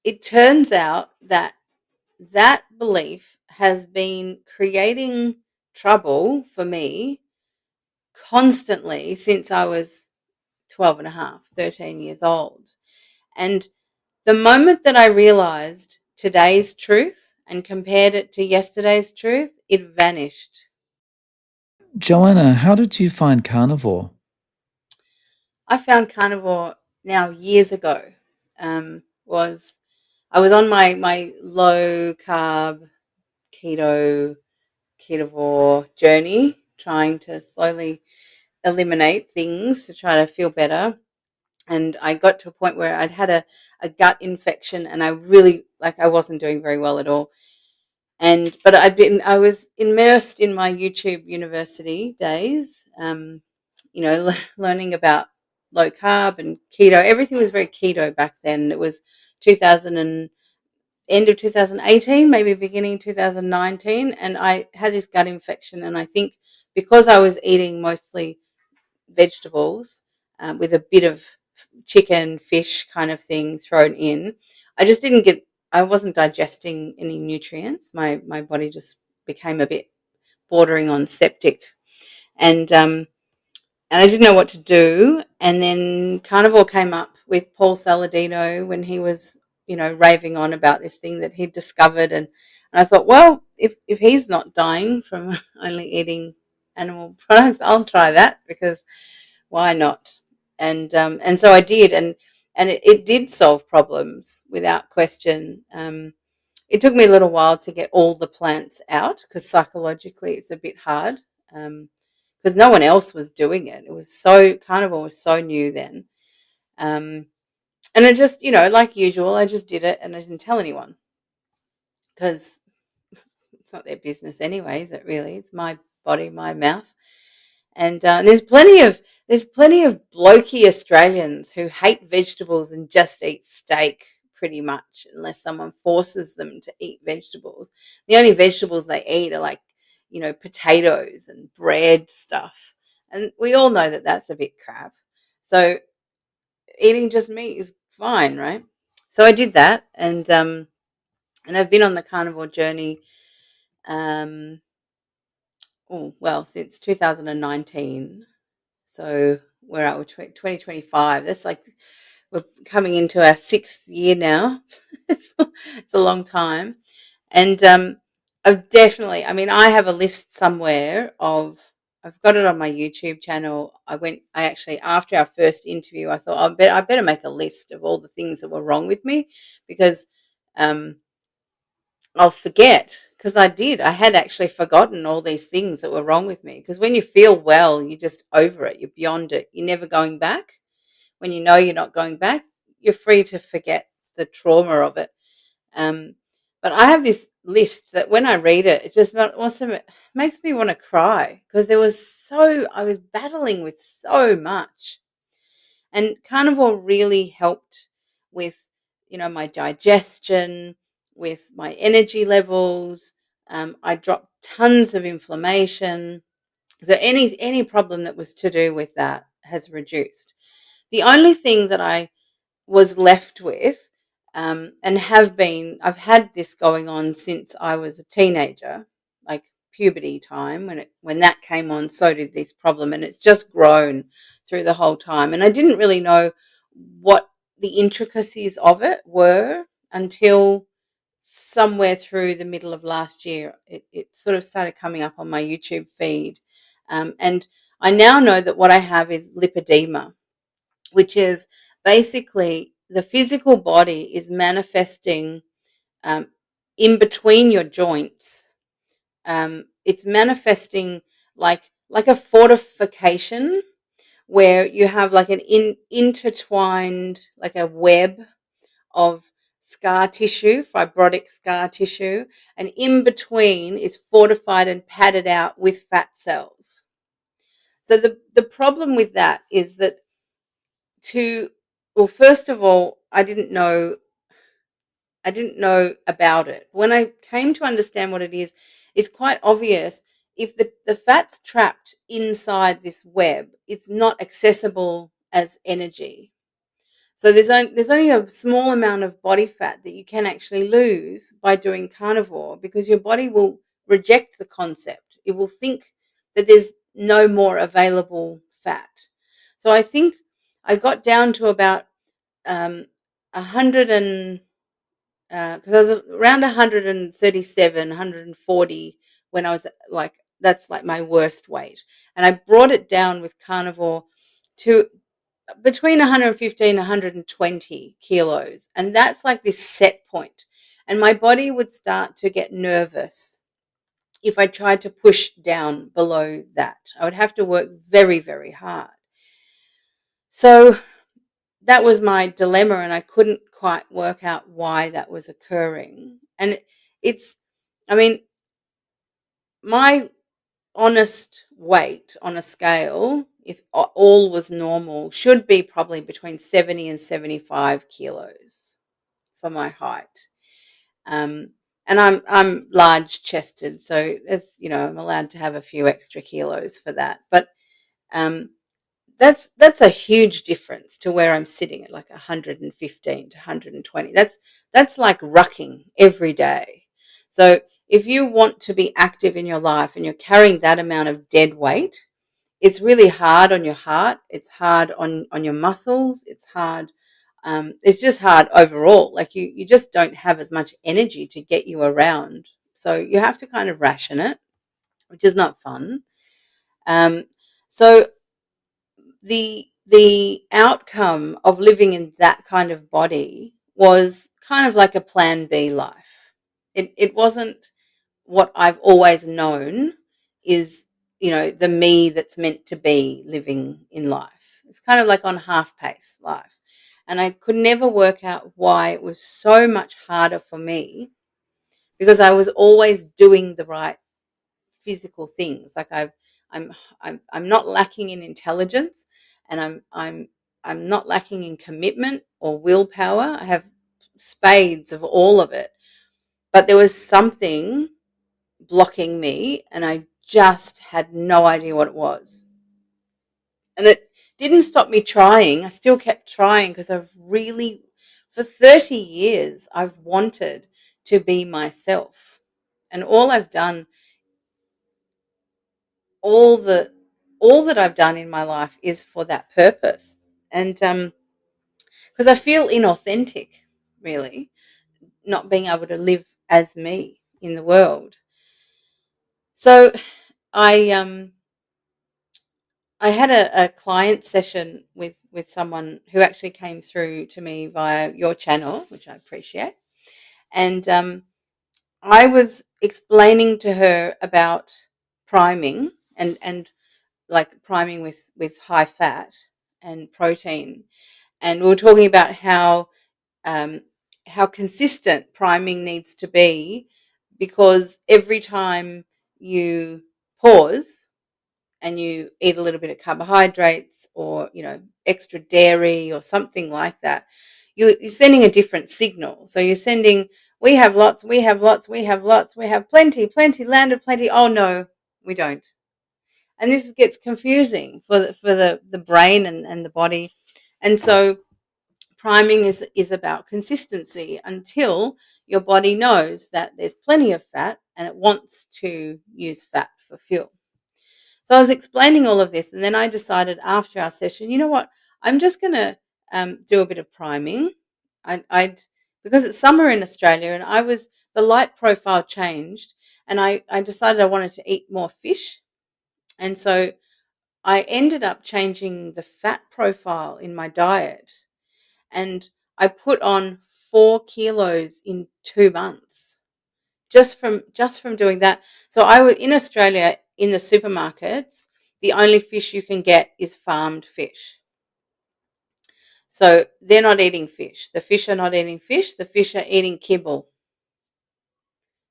it turns out that that belief has been creating trouble for me constantly since I was 12 and a half, 13 years old. And the moment that I realized today's truth and compared it to yesterday's truth, it vanished. Joanna, how did you find carnivore? I found carnivore now years ago. Was I was on my low carb keto carnivore journey, trying to slowly eliminate things to try to feel better. And I got to a point where I'd had a gut infection, and I really I wasn't doing very well at all. And but I was immersed in my YouTube university days, learning about low carb and keto. Everything was very keto back then. It was 2000 and end of 2018, maybe beginning 2019, and I had this gut infection. And I think because I was eating mostly vegetables with a bit of chicken, fish kind of thing thrown in, I just didn't get. I wasn't digesting any nutrients. My body just became a bit bordering on septic, and I didn't know what to do. And then carnivore came up with Paul Saladino when he was, raving on about this thing that he'd discovered. And I thought, well, if he's not dying from only eating animal products, I'll try that, because why not? And so I did, and it did solve problems without question. It took me a little while to get all the plants out, because psychologically it's a bit hard. Because no one else was doing it. It was so carnivore was so new then. Um, and I just, like usual, I just did it and I didn't tell anyone, because it's not their business anyway, is it really? It's my body, my mouth. And there's plenty of blokey Australians who hate vegetables and just eat steak pretty much, unless someone forces them to eat vegetables. The only vegetables they eat are potatoes and bread stuff. And we all know that that's a bit crap. So eating just meat is fine, right? So I did that, and I've been on the carnivore journey um since 2019. So we're at 2025. That's like we're coming into our sixth year now. It's a long time. And I've definitely, I have a list somewhere of, I've got it on my YouTube channel. I actually, after our first interview, I thought, I better make a list of all the things that were wrong with me, because um, I'll forget, because I had actually forgotten all these things that were wrong with me. Because when you feel well, you're just over it, you're beyond it, you're never going back. When you know you're not going back, you're free to forget the trauma of it. Um, but I have this list that when I read it, it just makes me want to cry, because I was battling with so much. And carnivore really helped with, my digestion, with my energy levels. I dropped tons of inflammation. So any problem that was to do with that has reduced. The only thing that I was left with, I've had this going on since I was a teenager, like puberty time. When that came on, so did this problem, and it's just grown through the whole time. And I didn't really know what the intricacies of it were until somewhere through the middle of last year. It sort of started coming up on my YouTube feed, and I now know that what I have is lipedema, which is basically the physical body is manifesting um, in between your joints. It's manifesting like a fortification, where you have like an intertwined, like a web of scar tissue, fibrotic scar tissue, and in between is fortified and padded out with fat cells. So the problem with that is that to well, first of all, I didn't know about it. When I came to understand what it is, it's quite obvious. If the fat's trapped inside this web, it's not accessible as energy. So there's only a small amount of body fat that you can actually lose by doing carnivore, because your body will reject the concept. It will think that there's no more available fat. So I think I got down to about 100 and because I was around 137, 140 when I was like, that's like my worst weight. And I brought it down with carnivore to between 115 and 120 kilos. And that's like this set point. And my body would start to get nervous if I tried to push down below that. I would have to work very, very hard. So that was my dilemma, and I couldn't quite work out why that was occurring. And it's, I mean, my honest weight on a scale, if all was normal, should be probably between 70 and 75 kilos for my height. Um, and I'm large chested, so it's, I'm allowed to have a few extra kilos for that. But um, that's a huge difference to where I'm sitting at like 115 to 120. That's like rucking every day. So if you want to be active in your life and you're carrying that amount of dead weight, it's really hard on your heart. It's hard on your muscles. It's hard. It's just hard overall. Like you just don't have as much energy to get you around. So you have to kind of ration it, which is not fun. Um, so the outcome of living in that kind of body was kind of like a plan B life. It wasn't what I've always known is, the me that's meant to be living in life. It's kind of like on half pace life. And I could never work out why it was so much harder for me, because I was always doing the right physical things. Like I'm I'm not lacking in intelligence, and I'm not lacking in commitment or willpower. I have spades of all of it. But there was something blocking me, and I just had no idea what it was. And it didn't stop me trying. I still kept trying because for 30 years, I've wanted to be myself. And all the all that I've done in my life is for that purpose. And because I feel inauthentic, really, not being able to live as me in the world. So I I had a client session with someone who actually came through to me via your channel, which I appreciate. And I was explaining to her about priming, and like priming with high fat and protein. And we were talking about um, how consistent priming needs to be, because every time you pause and you eat a little bit of carbohydrates, or extra dairy or something like that, you're sending a different signal. So you're sending, we have lots, we have lots, we have lots, we have plenty, plenty, landed plenty. Oh no, we don't. And this gets confusing for the brain and the body. And so priming is about consistency until your body knows that there's plenty of fat and it wants to use fat for fuel. So I was explaining all of this, and then I decided after our session, you know what? I'm just going to do a bit of priming. I'd because it's summer in Australia, and the light profile changed, and I decided I wanted to eat more fish, and so I ended up changing the fat profile in my diet, and I put on 4 kilos in 2 months just from doing that. So I was in Australia in the supermarkets. The only fish you can get is farmed fish. So they're not eating fish. The fish are not eating fish. The fish are eating kibble.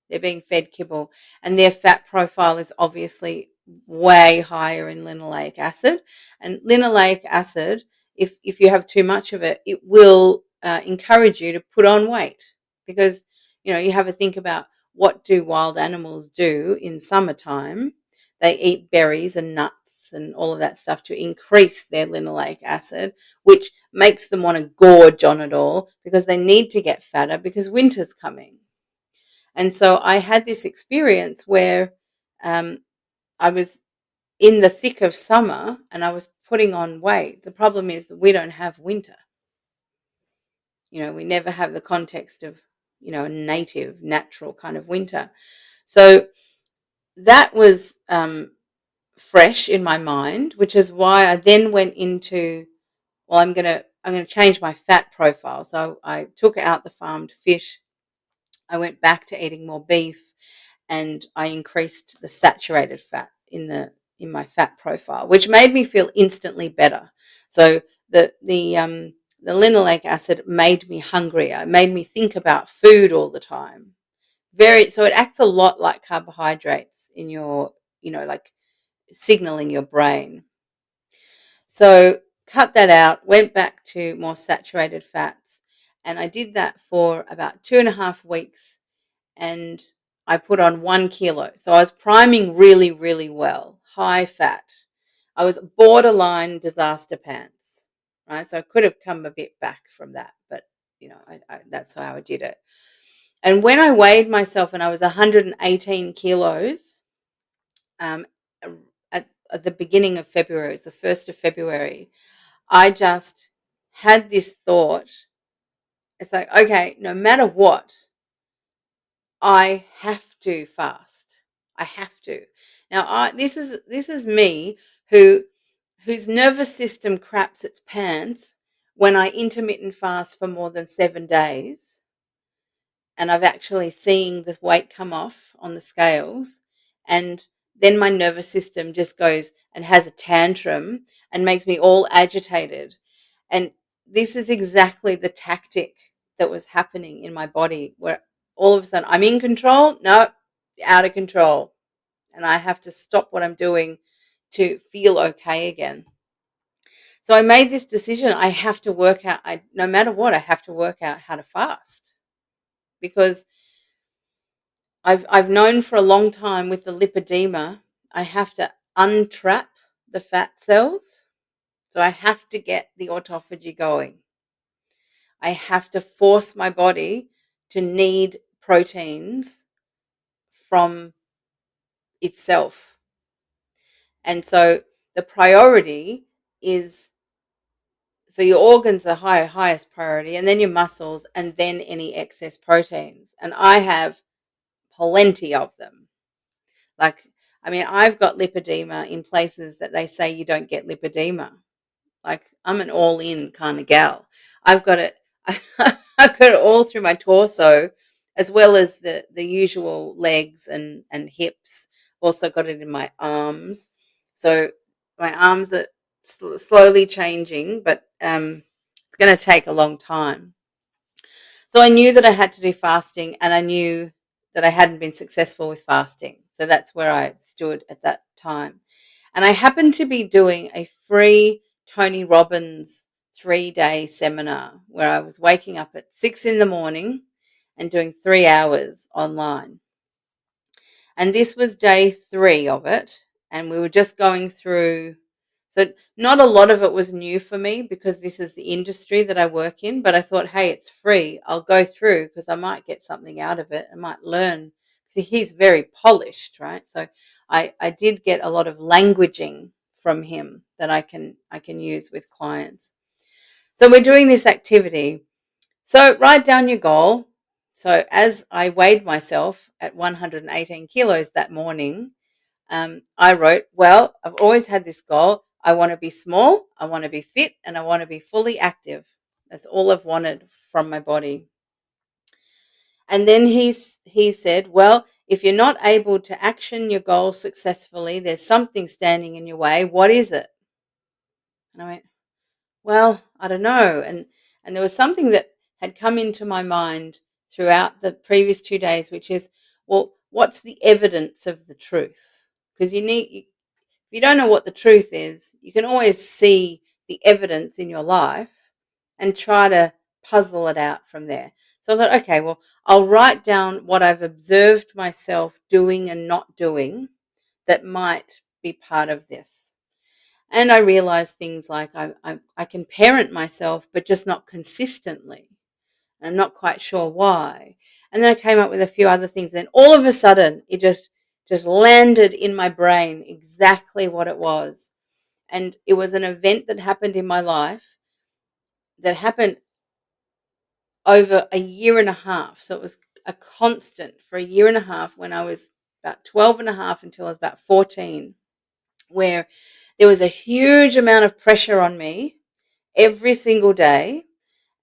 They're being fed kibble, and their fat profile is obviously way higher in linoleic acid. And linoleic acid, if you have too much of it, it will encourage you to put on weight, because you have to think about, what do wild animals do in summertime? They eat berries and nuts nuts and all of that stuff to increase their linoleic acid, which makes them want to gorge on it all because they need to get fatter because winter's coming. And so I had this experience where um, I was in the thick of summer and I was putting on weight. The problem is that we don't have winter. We never have the context of, a native, natural kind of winter. So that was fresh in my mind, which is why I then went into, well, I'm gonna change my fat profile. So I took out the farmed fish. I went back to eating more beef, and I increased the saturated fat in my fat profile, which made me feel instantly better. So the linoleic acid made me hungrier. It made me think about food all the time. So it acts a lot like carbohydrates in your, like signaling your brain. So cut that out, went back to more saturated fats, and I did that for about 2.5 weeks, and I put on 1 kilo. So I was priming really, really well, high fat. I was borderline disaster pants, right? So I could have come a bit back from that, but that's how I did it. And when I weighed myself and I was 118 kilos, um, at the beginning of February, it was the 1st of February, I just had this thought. It's like, okay, no matter what, I have to fast. I have to. Now, this is me whose nervous system craps its pants when I intermittent fast for more than 7 days, and I've actually seen the weight come off on the scales, and then my nervous system just goes and has a tantrum and makes me all agitated. And this is exactly the tactic that was happening in my body, where all of a sudden I'm in control. No, out of control. And I have to stop what I'm doing to feel okay again. So I made this decision. I have to work out, no matter what, I have to work out how to fast, because I've known for a long time with the lipedema, I have to untrap the fat cells. So I have to get the autophagy going. I have to force my body to need proteins from itself. And so the priority is, so your organs are highest priority, and then your muscles, and then any excess proteins. And I have plenty of them. Like, I mean, I've got lipedema in places that they say you don't get lipedema. Like, I'm an all-in kind of gal. I've got it. I've got it all through my torso, as well as the usual legs and hips. Also got it in my arms. So my arms are slowly changing, but it's going to take a long time. So I knew that I had to do fasting, and I knew that I hadn't been successful with fasting. So that's where I stood at that time. And I happened to be doing a free Tony Robbins 3-day seminar where I was waking up at 6 in the morning and doing 3 hours online. And this was day 3 of it. And we were just going through. So not a lot of it was new for me because this is the industry that I work in. But I thought, hey, it's free. I'll go through because I might get something out of it. I might learn. See, he's very polished, right? So I did get a lot of languaging from him that I can use with clients. So we're doing this activity. So write down your goal. So as I weighed myself at 118 kilos that morning, I wrote, well, I've always had this goal. I want to be small, I want to be fit, and I want to be fully active. That's all I've wanted from my body. And then he said, well, if you're not able to action your goal successfully, there's something standing in your way. What is it? And I went, well, I don't know. And there was something that had come into my mind throughout the previous 2 days, which is, well, what's the evidence of the truth? Because if you don't know what the truth is, you can always see the evidence in your life and try to puzzle it out from there. So I thought, okay, well, I'll write down what I've observed myself doing and not doing that might be part of this. And I realized things like I can parent myself, but just not consistently. And I'm not quite sure why. And then I came up with a few other things. Then all of a sudden, it just landed in my brain exactly what it was. And it was an event that happened in my life that happened over a year and a half. So it was a constant for a year and a half when I was about 12 and a half until I was about 14, where there was a huge amount of pressure on me every single day.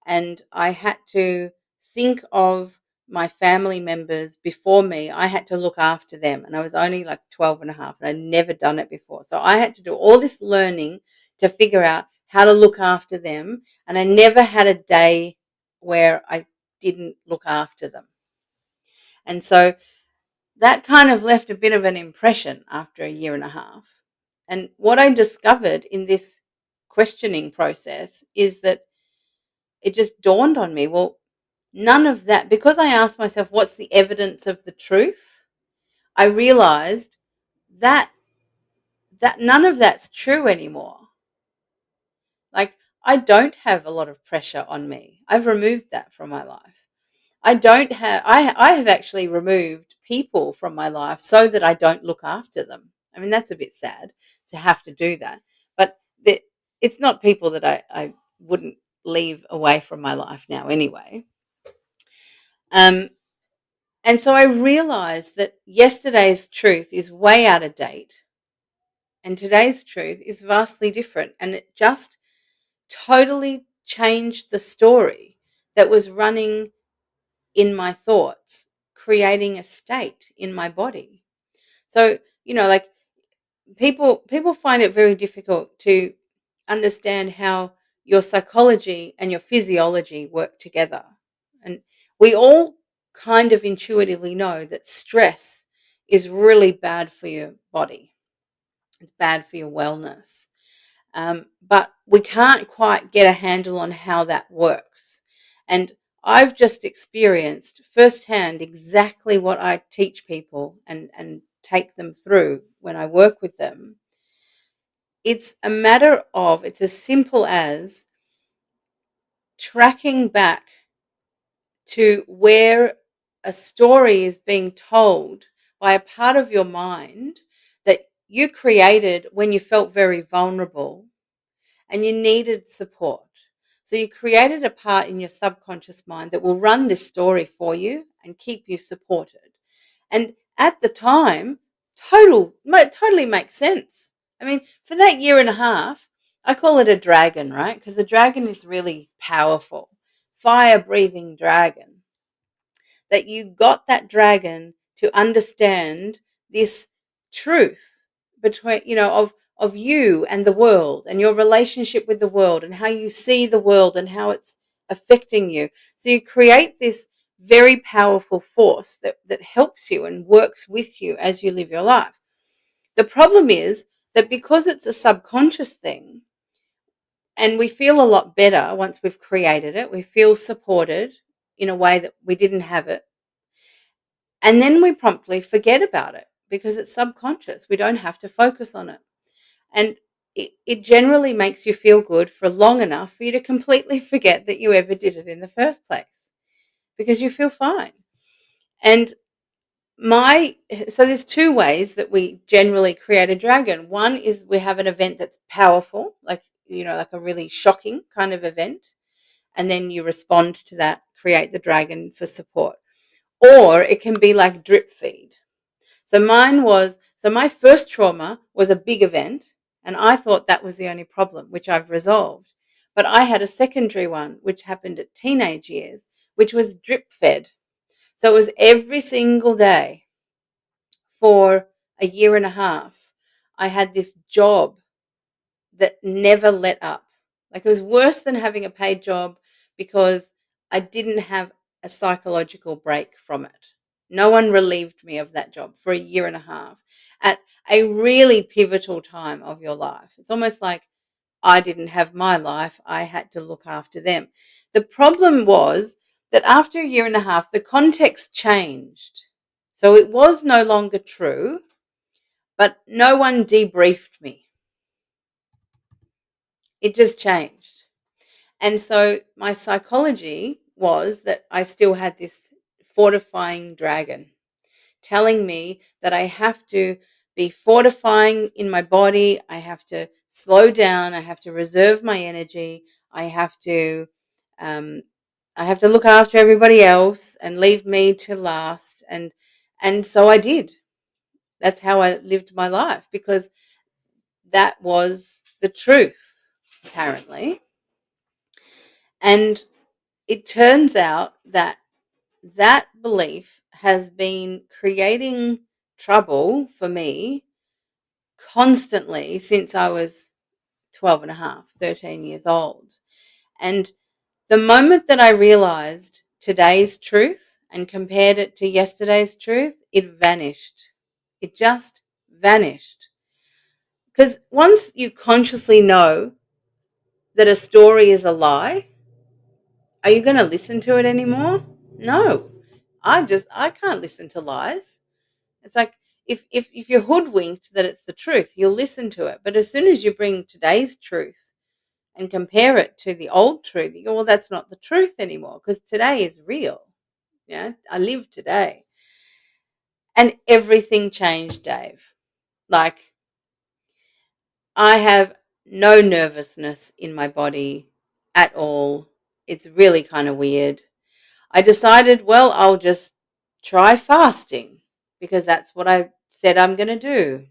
And I had to think of my family members before me. I had to look after them. And I was only like 12 and a half, and I'd never done it before. So I had to do all this learning to figure out how to look after them. And I never had a day where I didn't look after them. And so that kind of left a bit of an impression after a year and a half. And what I discovered in this questioning process is that it just dawned on me, well, none of that, because I asked myself, what's the evidence of the truth? I realized that none of that's true anymore. Like, I don't have a lot of pressure on me. I've removed that from my life. I have actually removed people from my life so that I don't look after them. I mean, that's a bit sad to have to do that. But it's not people that I wouldn't leave away from my life now anyway. Um, And so I realized that yesterday's truth is way out of date and today's truth is vastly different. And it just totally changed the story that was running in my thoughts, creating a state in my body. So, like people find it very difficult to understand how your psychology and your physiology work together. And we all kind of intuitively know that stress is really bad for your body. It's bad for your wellness. But we can't quite get a handle on how that works. And I've just experienced firsthand exactly what I teach people and take them through when I work with them. It's as simple as tracking back to where a story is being told by a part of your mind that you created when you felt very vulnerable and you needed support. So you created a part in your subconscious mind that will run this story for you and keep you supported. And at the time, totally makes sense. I mean, for that year and a half, I call it a dragon, right? Because the dragon is really powerful, fire breathing dragon. That you got that dragon to understand this truth between, of you and the world and your relationship with the world and how you see the world and how it's affecting you. So you create this very powerful force that helps you and works with you as you live your life. The problem is that because it's a subconscious thing and we feel a lot better once we've created it, we feel supported in a way that we didn't have it. And then we promptly forget about it because it's subconscious. We don't have to focus on it. And it generally makes you feel good for long enough for you to completely forget that you ever did it in the first place because you feel fine. And so there's two ways that we generally create a dragon. One is we have an event that's powerful, like a really shocking kind of event. And then you respond to that, create the dragon for support. Or it can be like drip feed. So my first trauma was a big event, and I thought that was the only problem, which I've resolved. But I had a secondary one, which happened at teenage years, which was drip fed. So it was every single day for a year and a half. I had this job that never let up. Like, it was worse than having a paid job because I didn't have a psychological break from it. No one relieved me of that job for a year and a half at a really pivotal time of your life. It's almost like I didn't have my life. I had to look after them. The problem was that after a year and a half, the context changed. So it was no longer true, but no one debriefed me. It just changed. And so my psychology was that I still had this fortifying dragon telling me that I have to be fortifying in my body. I have to slow down. I have to reserve my energy. I have to, um, I have to look after everybody else and leave me to last. And so I did. That's how I lived my life because that was the truth, apparently. And it turns out that that belief has been creating trouble for me constantly since I was 12 and a half, 13 years old. And the moment that I realized today's truth and compared it to yesterday's truth, it vanished. It just vanished. Because once you consciously know that a story is a lie, are you going to listen to it anymore? No. I can't listen to lies. It's like if you're hoodwinked that it's the truth, you'll listen to it. But as soon as you bring today's truth and compare it to the old truth, you go, well, that's not the truth anymore because today is real. Yeah, I live today. And everything changed, Dave. Like I have no nervousness in my body at all. It's really kind of weird. I decided, well, I'll just try fasting because that's what I said I'm going to do.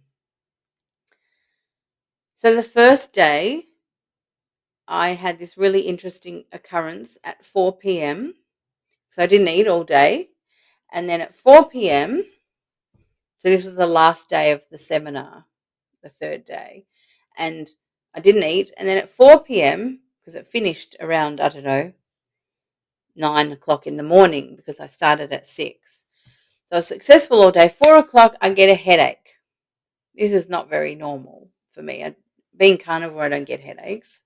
So the first day, I had this really interesting occurrence at 4 p.m. So I didn't eat all day. And then at 4 p.m., so this was the last day of the seminar, the third day, and I didn't eat. And then at 4 p.m., because it finished around, I don't know, 9 o'clock in the morning because I started at 6. So I was successful all day. 4 o'clock, I get a headache. This is not very normal for me. Being carnivore, I don't get headaches.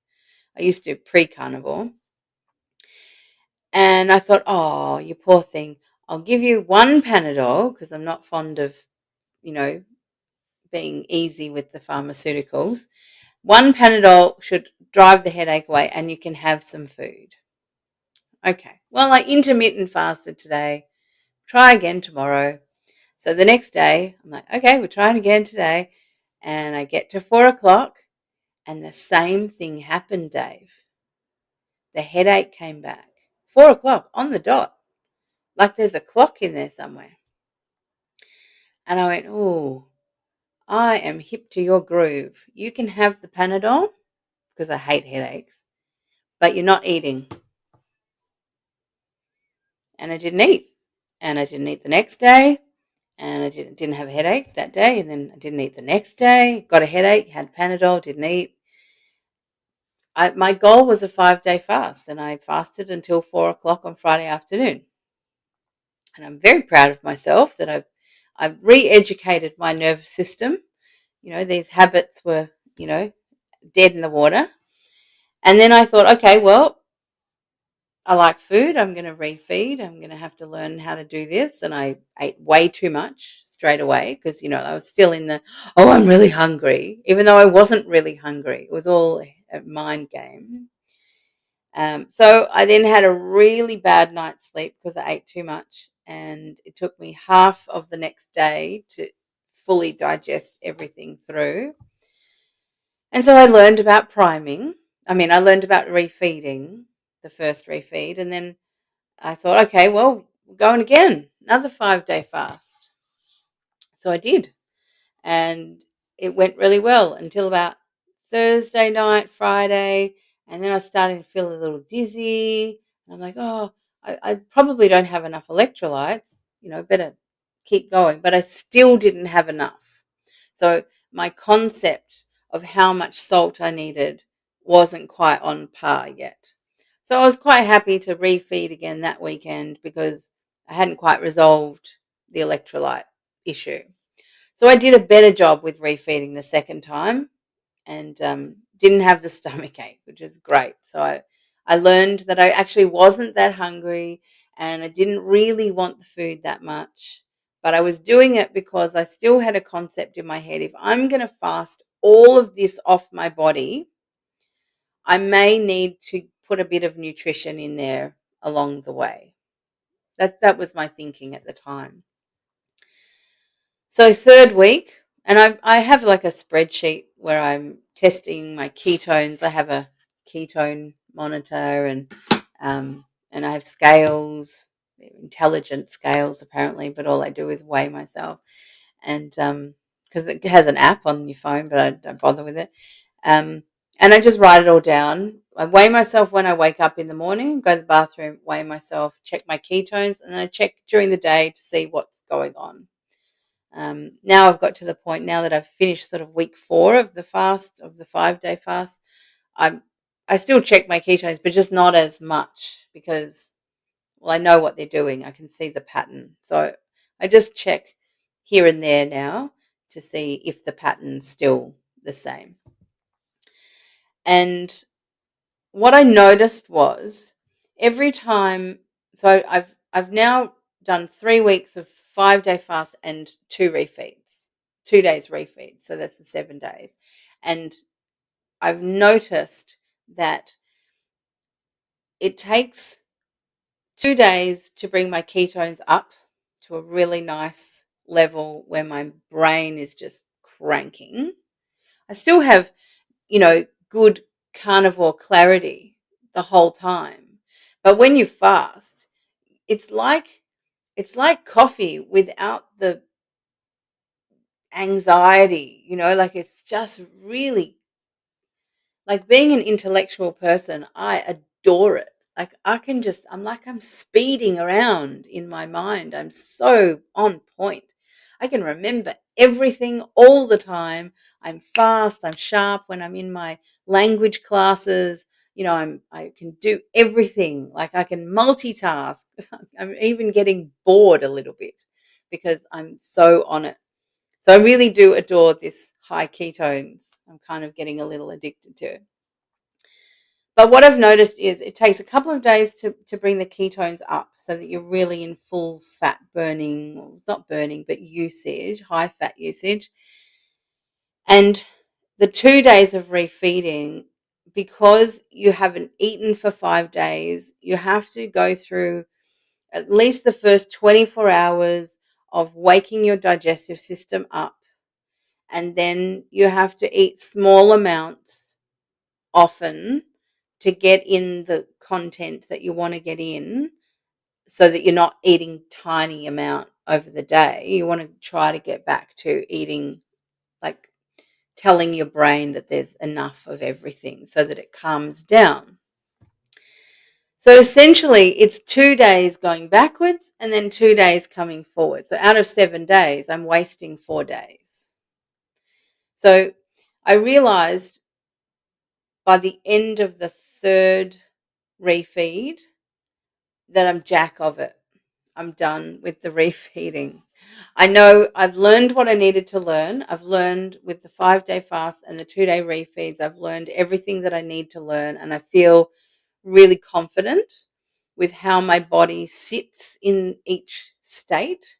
I used to pre-carnivore. And I thought, oh, you poor thing. I'll give you one Panadol because I'm not fond of, you know, being easy with the pharmaceuticals. One Panadol should drive the headache away and you can have some food. Okay. Well, I intermittent fasted today. Try again tomorrow. So the next day, I'm like, okay, we're trying again today. And I get to 4 o'clock and the same thing happened, Dave. The headache came back. 4 o'clock on the dot. Like there's a clock in there somewhere. And I went, oh, I am hip to your groove. You can have the Panadol because I hate headaches, but you're not eating. And I didn't eat. And I didn't eat the next day. And I didn't have a headache that day. And then I didn't eat the next day. Got a headache, had Panadol, didn't eat. My goal was a 5-day fast, and I fasted until 4 o'clock on Friday afternoon. And I'm very proud of myself that I've re-educated my nervous system. These habits were, dead in the water. And then I thought, okay, well, I like food. I'm going to refeed. I'm going to have to learn how to do this. And I ate way too much straight away because, I was still in oh, I'm really hungry, even though I wasn't really hungry. It was all a mind game. So I then had a really bad night's sleep because I ate too much. And it took me half of the next day to fully digest everything through. And so I learned about priming. I learned about refeeding, the first refeed. And then I thought, okay, well, we're going again, another 5-day fast. So I did. And it went really well until about Thursday night, Friday. And then I was starting to feel a little dizzy. And I'm like, oh, I probably don't have enough electrolytes. Better keep going. But I still didn't have enough. So my concept of how much salt I needed wasn't quite on par yet. So I was quite happy to refeed again that weekend because I hadn't quite resolved the electrolyte issue. So I did a better job with refeeding the second time and didn't have the stomach ache, which is great. So I learned that I actually wasn't that hungry and I didn't really want the food that much. But I was doing it because I still had a concept in my head. If I'm going to fast all of this off my body, I may need to put a bit of nutrition in there along the way. That was my thinking at the time. So third week, and I have like a spreadsheet where I'm testing my ketones. I have a ketone monitor and I have scales. They're intelligent scales apparently, but all I do is weigh myself. And because it has an app on your phone, but I don't bother with it. Um, and I just write it all down. I weigh myself when I wake up in the morning, go to the bathroom, weigh myself, check my ketones, and then I check during the day to see what's going on. Now I've got to the point now that I've finished sort of week 4 of the fast, of the 5-day fast. I'm I still check my ketones, but just not as much because, well, I know what they're doing. I can see the pattern. So I just check here and there now to see if the pattern's still the same. And what I noticed was every time, so I've now done 3 weeks of 5-day fast and 2 refeeds, 2 days refeed. So that's the 7 days. And I've noticed that it takes 2 days to bring my ketones up to a really nice level where my brain is just cranking. I still have, good carnivore clarity the whole time. But when you fast, it's like coffee without the anxiety, like it's just really like being an intellectual person, I adore it. Like I'm speeding around in my mind. I'm so on point. I can remember everything all the time. I'm fast, I'm sharp when I'm in my language classes. I can do everything. Like I can multitask. I'm even getting bored a little bit because I'm so on it. So I really do adore this high ketones. I'm kind of getting a little addicted to. But what I've noticed is it takes a couple of days to bring the ketones up so that you're really in full fat burning, or it's not burning, but usage, high fat usage. And the 2 days of refeeding, because you haven't eaten for 5 days, you have to go through at least the first 24 hours of waking your digestive system up. And then you have to eat small amounts often to get in the content that you want to get in so that you're not eating tiny amount over the day. You want to try to get back to eating, like telling your brain that there's enough of everything so that it calms down. So essentially it's 2 days going backwards and then 2 days coming forward. So out of 7 days, I'm wasting 4 days. So I realized by the end of the third refeed that I'm jack of it. I'm done with the refeeding. I know I've learned what I needed to learn. I've learned with the 5-day fast and the 2-day refeeds, I've learned everything that I need to learn. And I feel really confident with how my body sits in each state.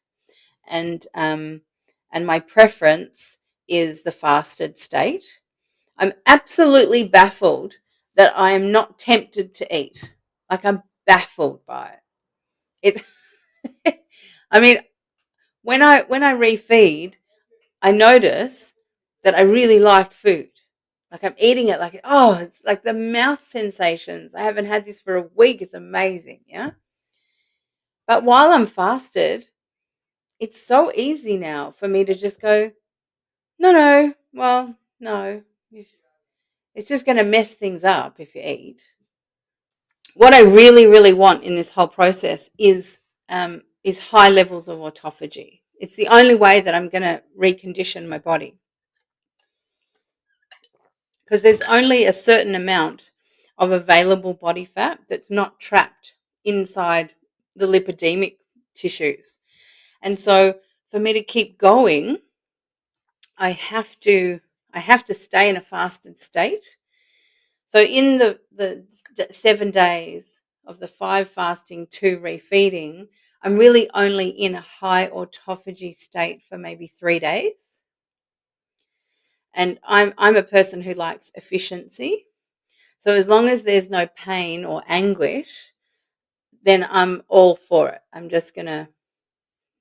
And my preference is the fasted state. I'm absolutely baffled that I am not tempted to eat. Like I'm baffled by it. It's I mean, when I refeed, I notice that I really like food. Like I'm eating it like, oh, it's like the mouth sensations. I haven't had this for a week. It's amazing, yeah? But while I'm fasted, it's so easy now for me to just go, no, no, well, no. It's just going to mess things up if you eat. What I really, really want in this whole process is high levels of autophagy. It's the only way that I'm going to recondition my body because there's only a certain amount of available body fat that's not trapped inside the lipidemic tissues. And so for me to keep going, I have to stay in a fasted state. So in the 7 days of the 5 fasting, 2 refeeding, I'm really only in a high autophagy state for maybe 3 days. And I'm a person who likes efficiency. So as long as there's no pain or anguish, then I'm all for it. I'm just going to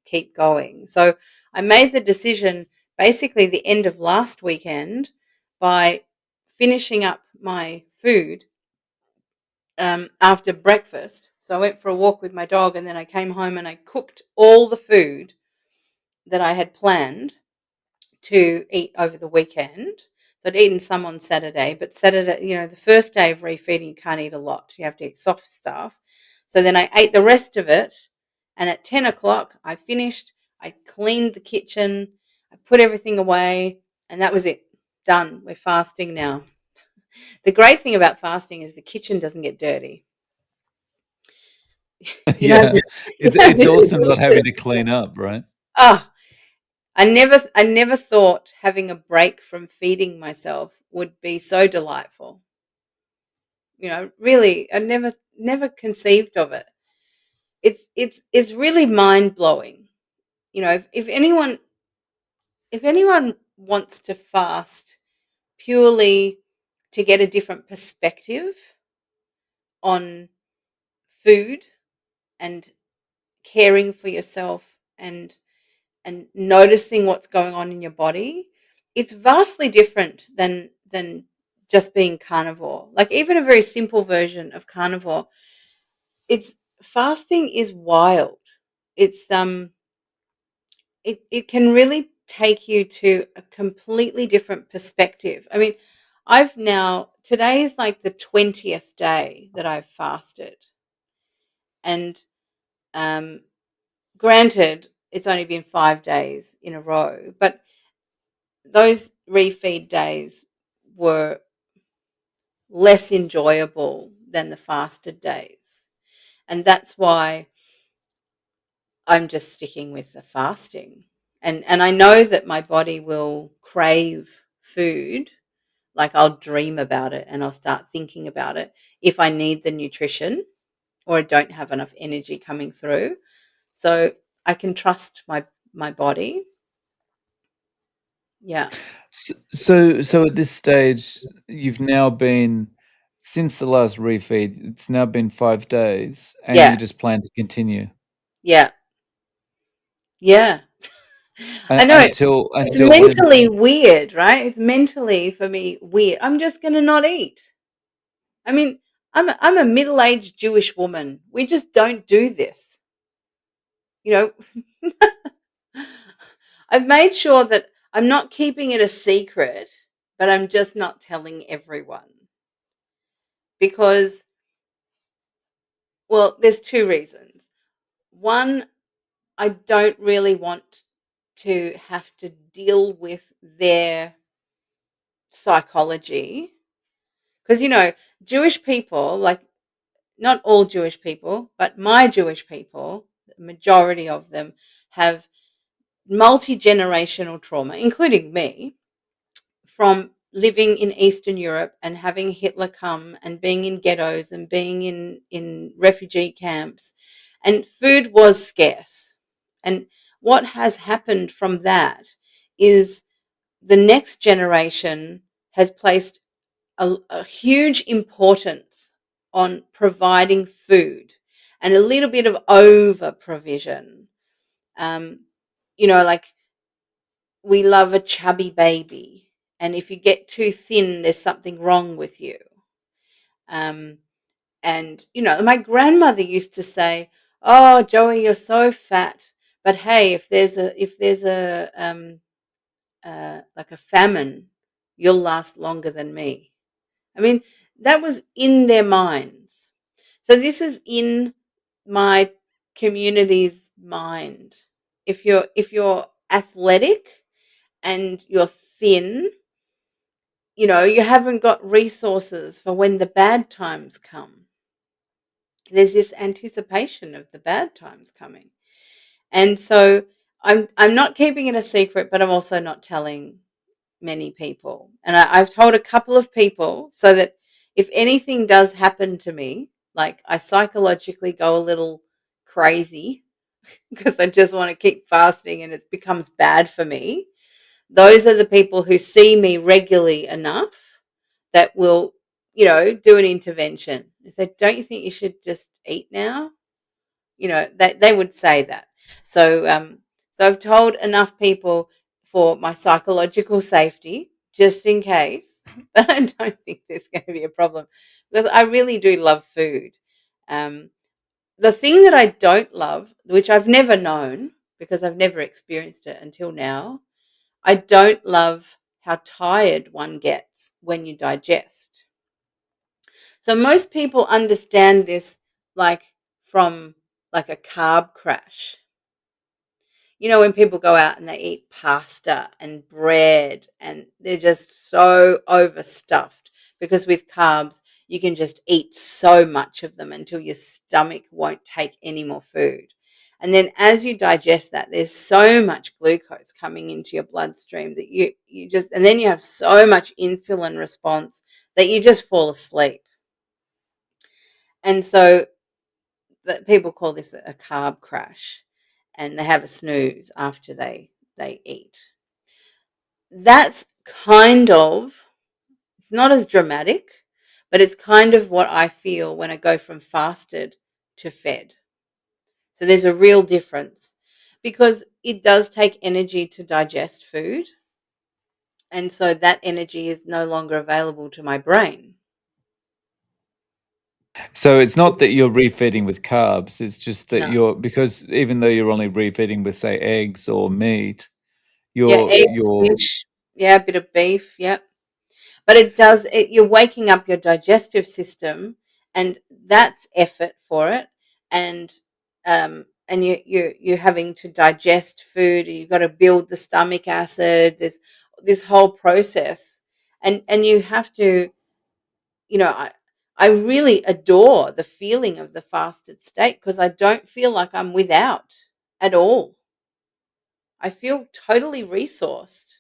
keep going. So I made the decision basically the end of last weekend by finishing up my food after breakfast. So I went for a walk with my dog, and then I came home and I cooked all the food that I had planned to eat over the weekend. So I'd eaten some on Saturday, but Saturday, the first day of refeeding, you can't eat a lot. You have to eat soft stuff. So then I ate the rest of it. And at 10 o'clock, I finished. I cleaned the kitchen. I put everything away. And that was it. Done. We're fasting now. The great thing about fasting is the kitchen doesn't get dirty. You don't have Yeah. to, you don't have It's to do awesome not having dishes. to clean up, right? Oh, I never thought having a break from feeding myself would be so delightful. Really, I never conceived of it. It's really mind blowing. If anyone wants to fast purely to get a different perspective on food and caring for yourself and noticing what's going on in your body, it's vastly different than just being carnivore. Like even a very simple version of carnivore, it's fasting is wild. It's um it, it can really take you to a completely different perspective. I mean, today is like the 20th day that I've fasted. And um granted, it's only been 5 days in a row, but those refeed days were less enjoyable than the fasted days. And that's why I'm just sticking with the fasting. And I know that my body will crave food. Like I'll dream about it and I'll start thinking about it if I need the nutrition or I don't have enough energy coming through. So I can trust my body. Yeah. So at this stage, you've now been since the last refeed, it's now been 5 days, and Yeah. you just plan to continue Yeah. Yeah. I know it's until when? mentally weird, right? It's mentally for me weird. I'm just going to not eat. I mean, I'm a middle-aged Jewish woman. We just don't do this. You know, I've made sure that I'm not keeping it a secret, but I'm just not telling everyone because, well, there's two reasons. One, I don't really want to have to deal with their psychology because, Jewish people, like not all Jewish people, but my Jewish people, the majority of them have multi-generational trauma, including me, from living in Eastern Europe and having Hitler come and being in ghettos and being in refugee camps, and food was scarce. And what has happened from that is the next generation has placed a huge importance on providing food and a little bit of over provision. Um, like we love a chubby baby. And if you get too thin, there's something wrong with you. Um, and, my grandmother used to say, "Oh, Joey, you're so fat. But hey, if there's a like a famine, you'll last longer than me." I mean, that was in their minds. So this is in my community's mind. If you're athletic and you're thin, you haven't got resources for when the bad times come. There's this anticipation of the bad times coming. And so I'm not keeping it a secret, but I'm also not telling many people. And I've told a couple of people so that if anything does happen to me, like I psychologically go a little crazy because I just want to keep fasting and it becomes bad for me, those are the people who see me regularly enough that will do an intervention and say, "Don't you think you should just eat now?" They would say that. So, so I've told enough people for my psychological safety, just in case. But I don't think there's going to be a problem because I really do love food. Um, the thing that I don't love, which I've never known because I've never experienced it until now, I don't love how tired one gets when you digest. So most people understand this like from like a carb crash. When people go out and they eat pasta and bread and they're just so overstuffed because with carbs, you can just eat so much of them until your stomach won't take any more food. And then as you digest that, there's so much glucose coming into your bloodstream that you just, and then you have so much insulin response that you just fall asleep. And so that people call this a carb crash, and they have a snooze after they eat. That's kind of, it's not as dramatic, but it's kind of what I feel when I go from fasted to fed. So there's a real difference because it does take energy to digest food, and so that energy is no longer available to my brain. So it's not that you're refeeding with carbs, it's just that No. you're because even though you're only refeeding with, say, eggs or meat, Yeah, eggs, you're fish, yeah, a bit of beef, yeah. But you're waking up your digestive system, and that's effort for it. And you're having to digest food. You've got to build the stomach acid. There's this whole process, and you have to, I really adore the feeling of the fasted state because I don't feel like I'm without at all. I feel totally resourced.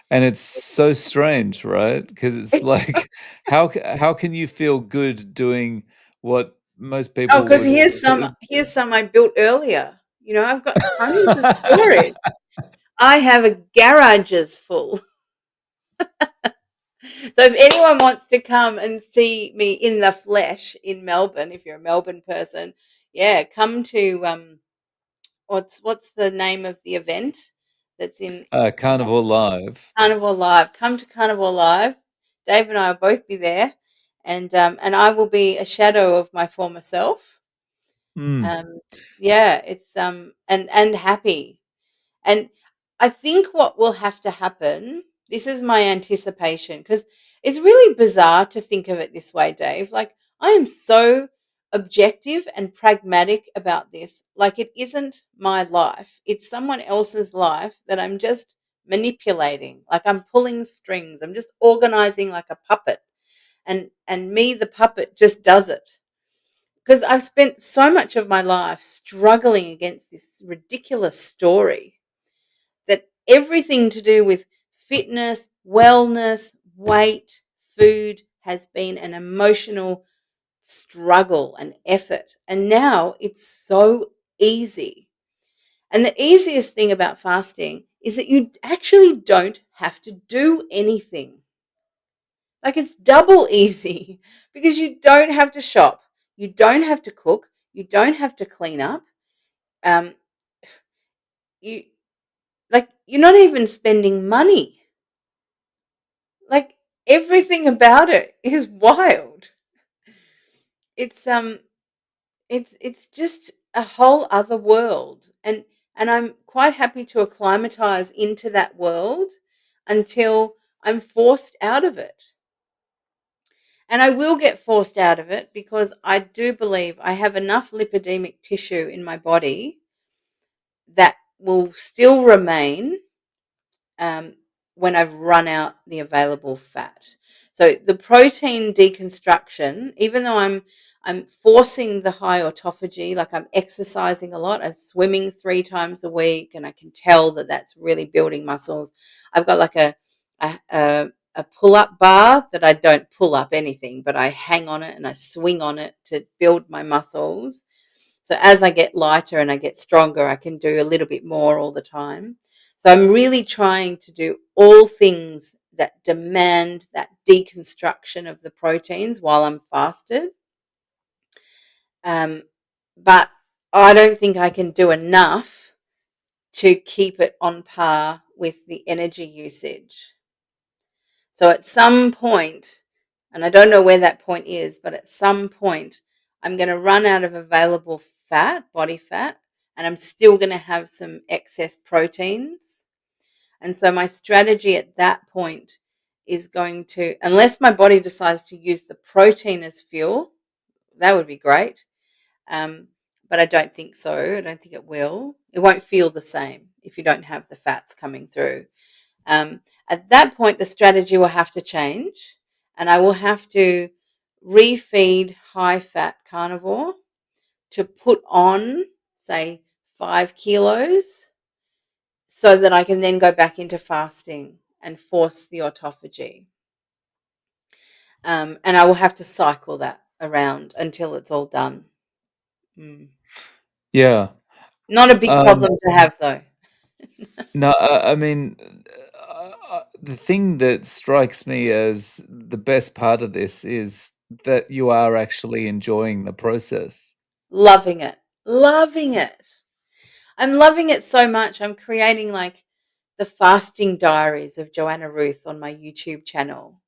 and it's so strange, right? Because it's It's like, how can you feel good doing what most Oh, people because would here's some do? here's some I built earlier. I've got tons of storage. I have a garages full. So if anyone wants to come and see me in the flesh in Melbourne, if you're a Melbourne person, yeah, come to what's the name of the event that's in Carnivore Live. Carnivore Live. Come to Carnivore Live. Dave and I will both be there, and I will be a shadow of my former self. Mm. Um, yeah, it's and happy. And I think what will have to happen, this is my anticipation, because it's really bizarre to think of it this way, Dave. Like, I am so objective and pragmatic about this. Like, it isn't my life, it's someone else's life that I'm just manipulating. Like, I'm pulling strings, I'm just organizing like a puppet. And me, the puppet, just does it because I've spent so much of my life struggling against this ridiculous story that everything to do with fitness, wellness, weight, food has been an emotional struggle and effort. And now it's so easy. And the easiest thing about fasting is that you actually don't have to do anything. Like, it's double easy because you don't have to shop, you don't have to cook, you don't have to clean up. Um, you like you're not even spending money. Like, everything about it is wild. It's it's just a whole other world, and I'm quite happy to acclimatize into that world until I'm forced out of it. And I will get forced out of it because I do believe I have enough lipidemic tissue in my body that will still remain um, when I've run out the available fat. So the protein deconstruction, even though I'm forcing the high autophagy, like I'm exercising a lot, I'm swimming 3 times a week, and I can tell that that's really building muscles. I've got like a pull up bar that I don't pull up anything, but I hang on it and I swing on it to build my muscles. So as I get lighter and I get stronger, I can do a little bit more all the time. So I'm really trying to do all things that demand that deconstruction of the proteins while I'm fasted. Um, but I don't think I can do enough to keep it on par with the energy usage. So at some point, and I don't know where that point is, but at some point, I'm going to run out of available fat, body fat, and I'm still going to have some excess proteins. And so my strategy at that point is going to, unless my body decides to use the protein as fuel, that would be great. Um, but I don't think so. I don't think it will. It won't feel the same if you don't have the fats coming through. Um, at that point, the strategy will have to change, and I will have to refeed high fat carnivore to put on, say, 5 kilos so that I can then go back into fasting and force the autophagy. And I will have to cycle that around until it's all done. Mm. Yeah. Not a big Um, problem to have, though. no, I mean, the thing that strikes me as the best part of this is that you are actually enjoying the process. Loving it. Loving it. I'm loving it so much. I'm creating like the fasting diaries of Joanna Ruth on my YouTube channel.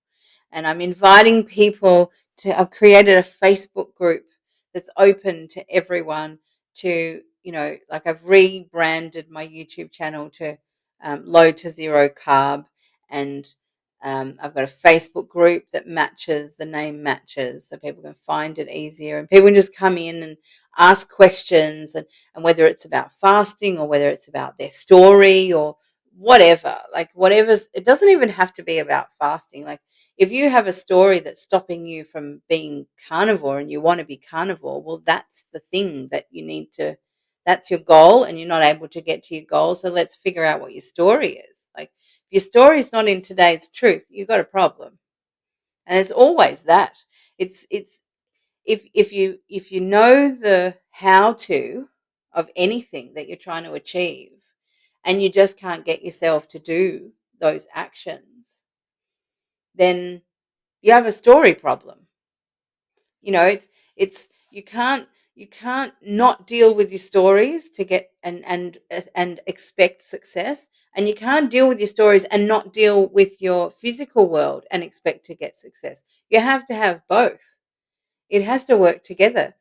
And I'm inviting people to, I've created a Facebook group that's open to everyone to, like I've rebranded my YouTube channel to Low to Zero Carb. And I've got a Facebook group that matches, the name matches, so people can find it easier. And people can just come in and ask questions, and whether it's about fasting or whether it's about their story or whatever, like whatever's, it doesn't even have to be about fasting. Like if you have a story that's stopping you from being carnivore and you want to be carnivore, well, that's the thing that you need to, that's your goal and you're not able to get to your goal. So let's figure out what your story is. Like if your story is not in today's truth, you've got a problem. And it's always that. It's if you know the how to of anything that you're trying to achieve and you just can't get yourself to do those actions, then you have a story problem. It's you can't not deal with your stories to get and expect success, and you can't deal with your stories and not deal with your physical world and expect to get success. You have to have both. It has to work together.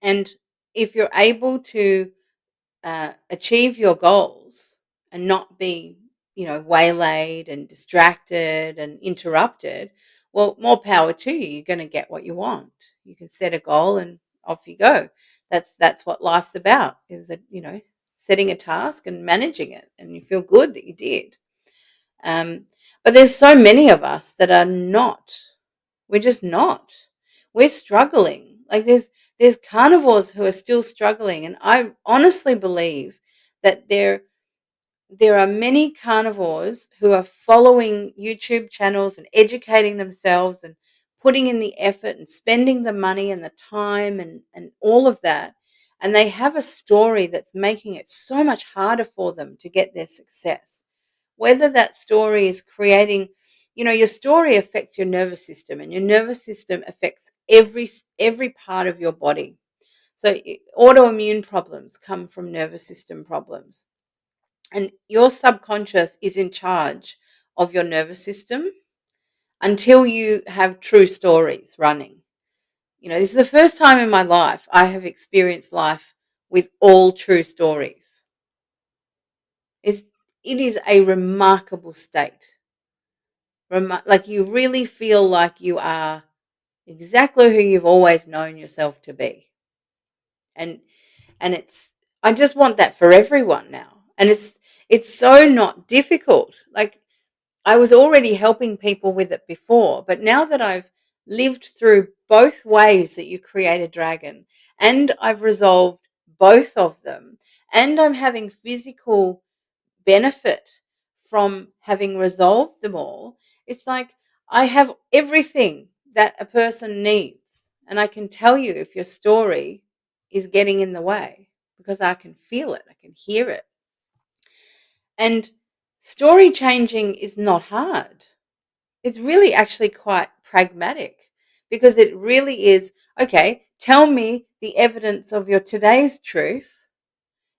And if you're able to achieve your goals and not be, waylaid and distracted and interrupted, well, more power to you. You're going to get what you want. You can set a goal and off you go. That's what life's about. Is that setting a task and managing it, and you feel good that you did. Um, but there's so many of us that are not. We're just not. We're struggling. Like there's carnivores who are still struggling, and I honestly believe that there are many carnivores who are following YouTube channels and educating themselves and putting in the effort and spending the money and the time and all of that. And they have a story that's making it so much harder for them to get their success. Whether that story is creating, your story affects your nervous system, and your nervous system affects every part of your body. So autoimmune problems come from nervous system problems. And your subconscious is in charge of your nervous system until you have true stories running. This is the first time in my life I have experienced life with all true stories. It's, it is a remarkable state. Like you really feel like you are exactly who you've always known yourself to be. And it's, I just want that for everyone now. And it's so not difficult. Like I was already helping people with it before, but now that I've lived through both ways that you create a dragon, and I've resolved both of them, and I'm having physical benefit from having resolved them all, it's like I have everything that a person needs. And I can tell you if your story is getting in the way because I can feel it, I can hear it. And story changing is not hard. It's really actually quite pragmatic because it really is okay, tell me the evidence of your today's truth.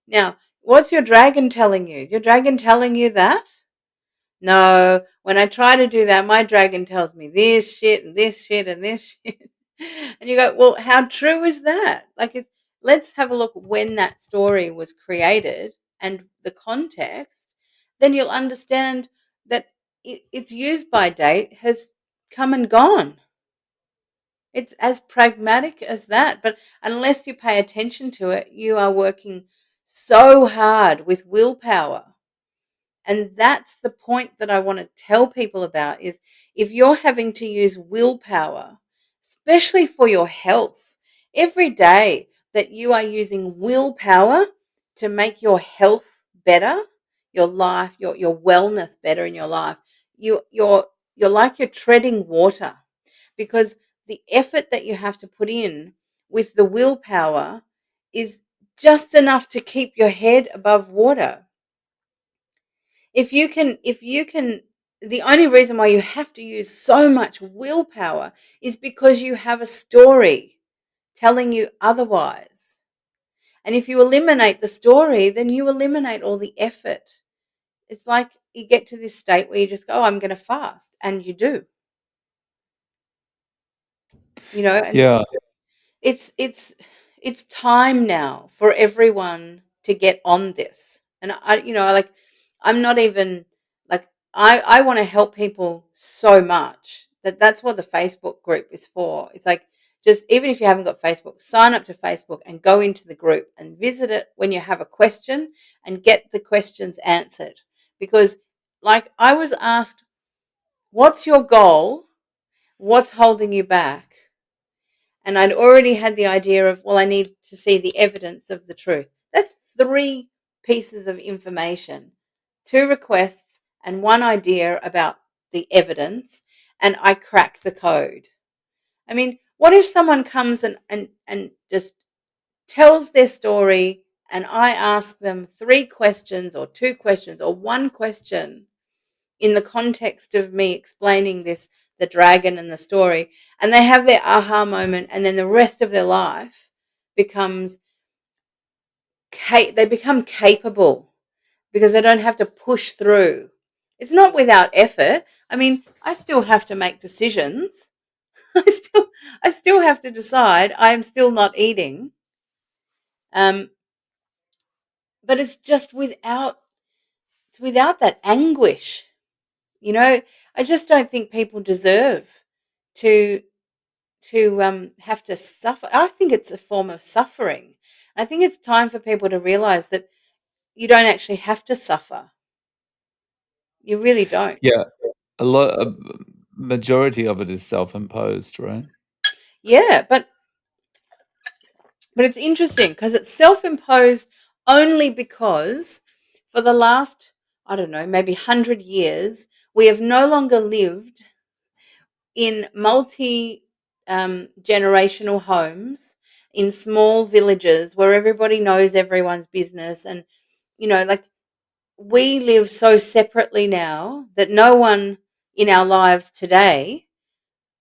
Now, what's your dragon telling you? Your dragon telling you that? No, when I try to do that, my dragon tells me this shit and this shit and this shit. And you go, well, how true is that? Like, let's have a look when that story was created and the context. Then you'll understand that its use by date has come and gone. It's as pragmatic as that. But unless you pay attention to it, you are working so hard with willpower, and that's the point that I want to tell people about is if you're having to use willpower, especially for your health, every day that you are using willpower to make your health better, your life, your wellness better in your life, you're like you're treading water because the effort that you have to put in with the willpower is just enough to keep your head above water. If you can, the only reason why you have to use so much willpower is because you have a story telling you otherwise. And if you eliminate the story, then you eliminate all the effort. It's like you get to this state where you just go, oh, I'm going to fast. And you do, and Yeah. it's it's time now for everyone to get on this. And I'm not even like I want to help people so much that's what the Facebook group is for. It's like, just even if you haven't got Facebook, sign up to Facebook and go into the group and visit it when you have a question and get the questions answered. Because like I was asked, what's your goal? What's holding you back? And I'd already had the idea of, well, I need to see the evidence of the truth. That's 3 pieces of information, 2 requests, and 1 idea about the evidence. And I crack the code. I mean, what if someone comes and just tells their story and I ask them 3 questions or 2 questions or 1 question in the context of me explaining this, the dragon and the story, and they have their aha moment, and then the rest of their life becomes they become capable because they don't have to push through. It's not without effort. I mean, I still have to make decisions. I still I still have to decide I am still not eating. Um, but it's without that anguish. You know, I just don't think people deserve to have to suffer. I think it's a form of suffering. I think it's time for people to realize that you don't actually have to suffer. You really don't. Yeah. A majority of it is self-imposed, right? Yeah, but it's interesting because it's self-imposed only because for the last, I don't know, maybe 100 years, we have no longer lived in multi generational homes in small villages where everybody knows everyone's business. And like, we live so separately now that no one in our lives today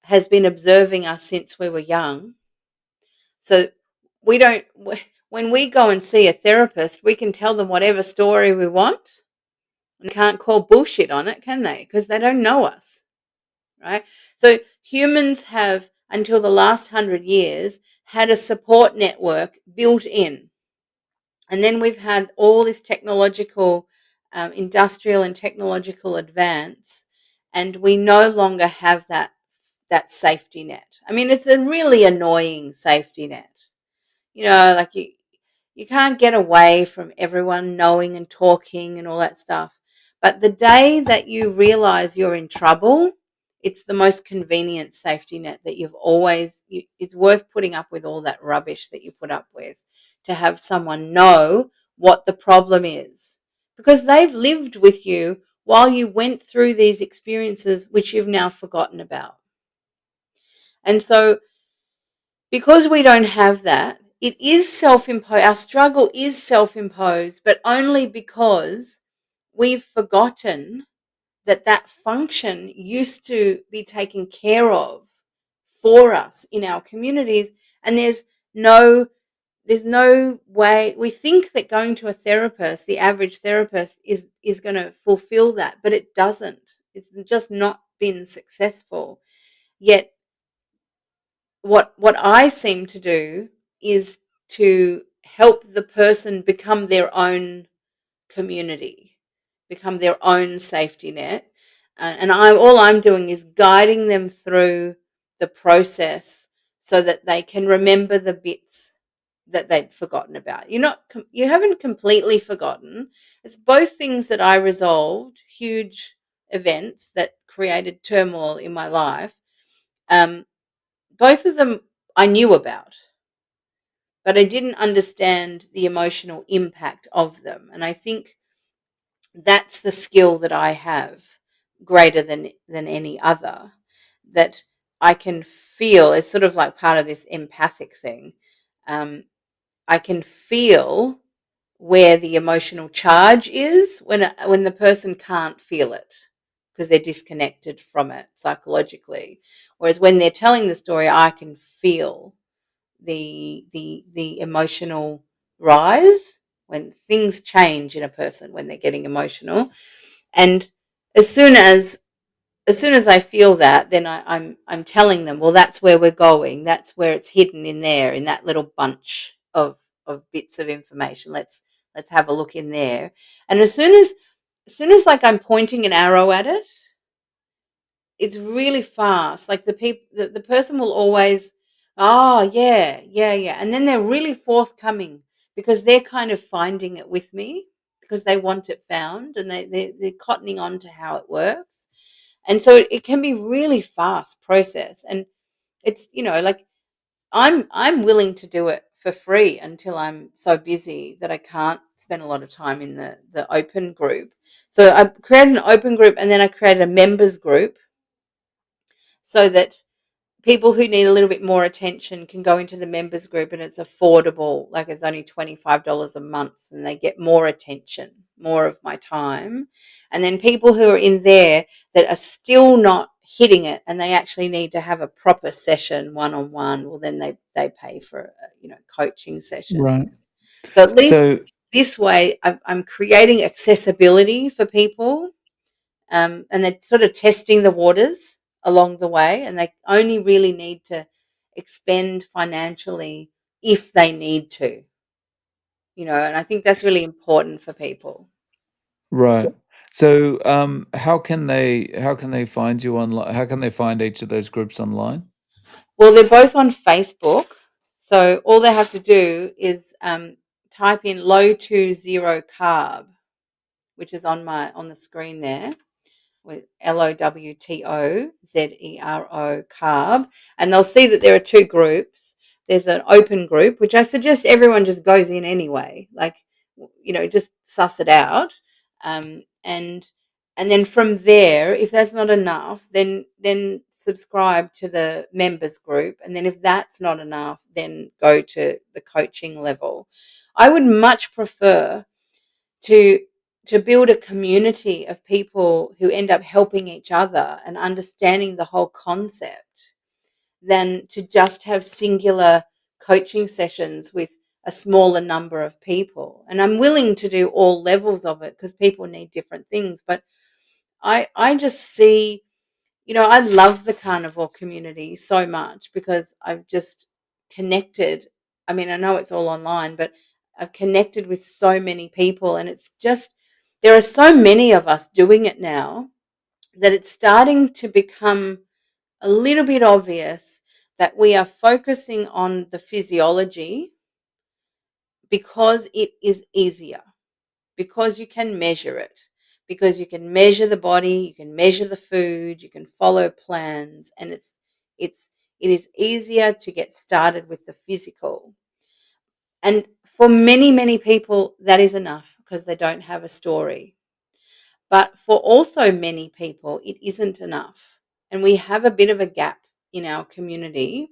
has been observing us since we were young. So we don't, when we go and see a therapist, we can tell them whatever story we want and can't call bullshit on it, can they? Because they don't know us, right? So humans have, until the last 100 years, had a support network built in. And then we've had all this technological, industrial and technological advance, and we no longer have that safety net. I mean, it's a really annoying safety net. Like you can't get away from everyone knowing and talking and all that stuff. But the day that you realize you're in trouble, it's the most convenient safety net that it's worth putting up with all that rubbish that you put up with to have someone know what the problem is, because they've lived with you while you went through these experiences, which you've now forgotten about. And so because we don't have that, it is self-imposed. Our struggle is self-imposed, but only because we've forgotten that that function used to be taken care of for us in our communities, and no there's no way. We think that going to a therapist, the average therapist, is going to fulfill that, but it doesn't. It's just not been successful. Yet what I seem to do is to help the person become their own community, become their own safety net. And all I'm doing is guiding them through the process so that they can remember the bits that they'd forgotten about. You haven't completely forgotten. It's both things that I resolved, huge events that created turmoil in my life. Um, Both of them I knew about, but I didn't understand the emotional impact of them. And I think that's the skill that I have greater than any other, that I can feel. It's sort of like part of this empathic thing. Um, I can feel where the emotional charge is when the person can't feel it because they're disconnected from it psychologically. Whereas when they're telling the story, I can feel the emotional rise when things change in a person when they're getting emotional. And as soon as as soon as I feel that, then I'm telling them, well, that's where we're going. That's where it's hidden in there, in that little bunch of bits of information. Let's have a look in there. And as soon as like I'm pointing an arrow at it, it's really fast. Like the person will always, oh yeah, yeah, yeah. And then they're really forthcoming because they're kind of finding it with me because they want it found, and they're cottoning on to how it works. And so it can be really fast process. And it's, like I'm willing to do it for free until I'm so busy that I can't spend a lot of time in the open group. So I created an open group, and then I created a members group so that people who need a little bit more attention can go into the members group, and it's affordable. Like, it's only $25 a month, and they get more attention, more of my time. And then people who are in there that are still not hitting it, and they actually need to have a proper session one-on-one, well, then they pay for a coaching session. Right. So at least So this way I'm creating accessibility for people, and they're sort of testing the waters along the way, and they only really need to expend financially if they need to, and I think that's really important for people. right. So, how can they find you online? How can they find each of those groups online? Well, they're both on Facebook, so all they have to do is type in low to zero carb, which is on the screen there, with LOWTOZERO carb, and they'll see that there are two groups. There's an open group, which I suggest everyone just goes in anyway, like, just suss it out, and then from there, if that's not enough, then subscribe to the members group, and then if that's not enough, then go to the coaching level. I would much prefer to build a community of people who end up helping each other and understanding the whole concept than to just have singular coaching sessions with a smaller number of people. And I'm willing to do all levels of it because people need different things. But I just see, I love the carnivore community so much because I've just connected. I mean, I know it's all online, but I've connected with so many people, and it's just, there are so many of us doing it now that it's starting to become a little bit obvious that we are focusing on the physiology because it is easier, because you can measure it, because you can measure the body, you can measure the food, you can follow plans, and it's it is easier to get started with the physical. And for many, many people, that is enough because they don't have a story. But for also many people, it isn't enough. And we have a bit of a gap in our community,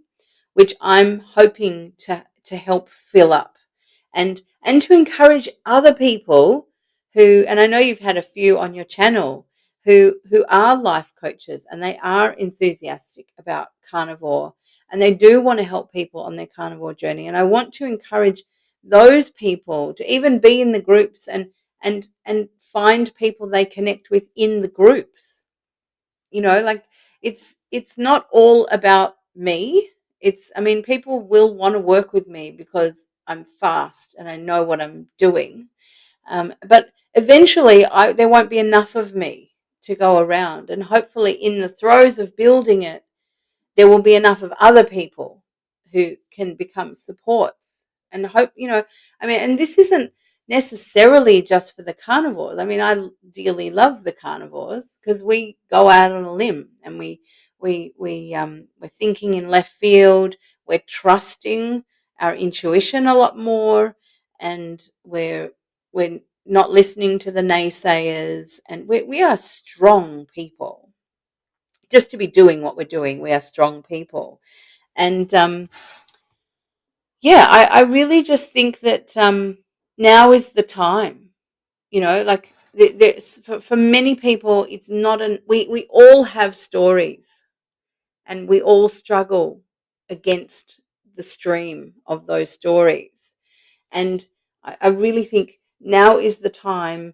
which I'm hoping to help fill up, and to encourage other people who, and I know you've had a few on your channel, who are life coaches, and they are enthusiastic about carnivore, and they do want to help people on their carnivore journey. And I want to encourage those people to even be in the groups, and find people they connect with in the groups. Like, it's not all about me. I mean, people will want to work with me because I'm fast and I know what I'm doing. But eventually, there won't be enough of me to go around, and hopefully, in the throes of building it, there will be enough of other people who can become supports. And hope, I mean, and this isn't necessarily just for the carnivores. I mean, I dearly love the carnivores because we go out on a limb, and we're thinking in left field. We're trusting our intuition a lot more, and we're not listening to the naysayers, and we are strong people. Just to be doing what we're doing, we are strong people. And yeah, I really just think that now is the time. Like, there's, for many people, it's not we all have stories, and we all struggle against the stream of those stories. And I really think now is the time,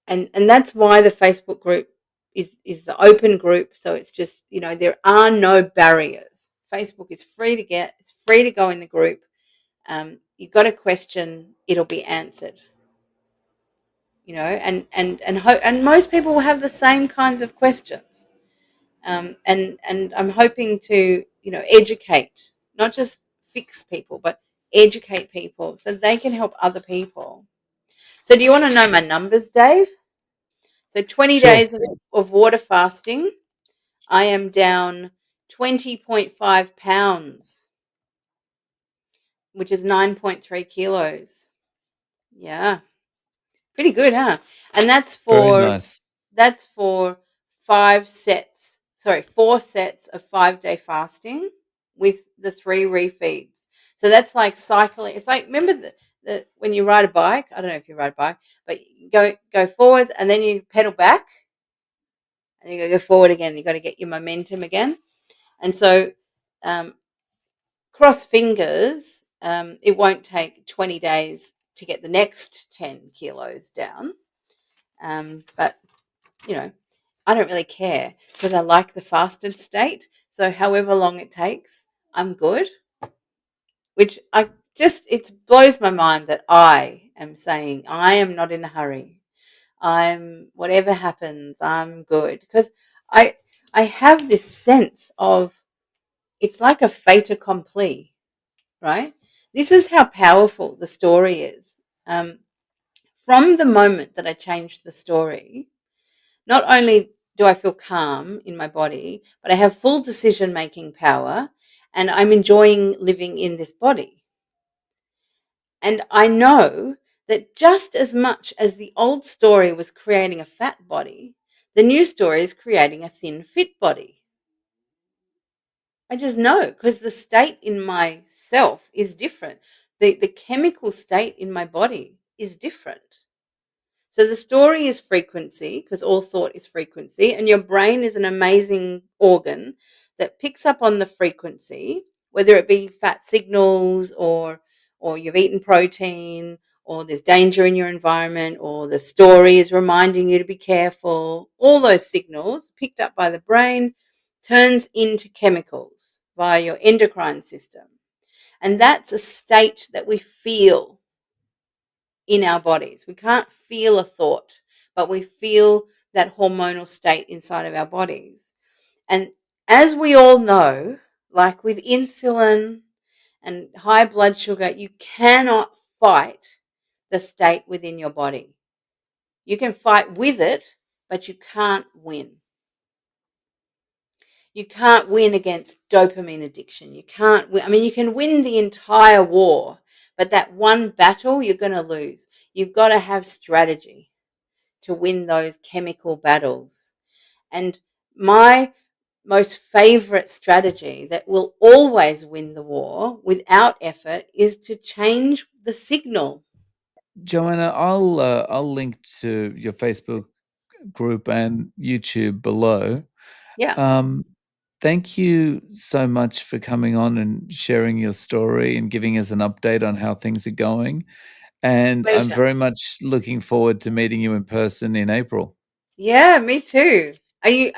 and that's why the Facebook group is the open group. So it's just, there are no barriers. Facebook is free to get. It's free to go in the group. You've got a question, it'll be answered. And most people will have the same kinds of questions. And I'm hoping to, educate, not just fix people, but educate people so they can help other people. So do you want to know my numbers, Dave? So 20 Sure. days of water fasting, I am down 20.5 pounds, which is 9.3 kilos. Yeah, pretty good, huh? And Very nice. that's for 5 sets. Sorry, 4 sets of 5-day fasting with the 3 refeeds. So that's like cycling. It's like, remember the when you ride a bike. I don't know if you ride a bike, but you go forward and then you pedal back, and you got to go forward again. You got to get your momentum again. And so, um, cross fingers, it won't take 20 days to get the next 10 kilos down. But, you know, I don't really care because I like the fasted state. So, however long it takes, I'm good, which it blows my mind that I am saying I am not in a hurry. Whatever happens, I'm good, because I, I have this sense of, it's like a fait accompli, right? This is how powerful the story is. From the moment that I changed the story, not only do I feel calm in my body, but I have full decision making power, and I'm enjoying living in this body. And I know that just as much as the old story was creating a fat body, the new story is creating a thin, fit body. I just know, because the state in myself is different. The chemical state in my body is different. So the story is frequency, because all thought is frequency, and your brain is an amazing organ that picks up on the frequency, whether it be fat signals, or you've eaten protein, or there's danger in your environment, or the story is reminding you to be careful. All those signals picked up by the brain turns into chemicals via your endocrine system. And that's a state that we feel in our bodies. We can't feel a thought, but we feel that hormonal state inside of our bodies. And as we all know, like with insulin and high blood sugar, you cannot fight the state within your body. You can fight with it, but you can't win. You can't win against dopamine addiction. You can't win. I mean, you can win the entire war, but that one battle you're going to lose. You've got to have strategy to win those chemical battles. And my most favorite strategy that will always win the war without effort is to change the signal. Joanna, I'll link to your Facebook group and YouTube below. Yeah, Um, Thank you so much for coming on and sharing your story and giving us an update on how things are going. And I'm pleasure. very much looking forward to meeting you in person in April. Yeah, me too. Are you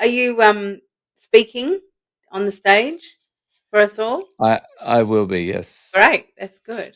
speaking on the stage for us all? I will be, yes. Great, that's good.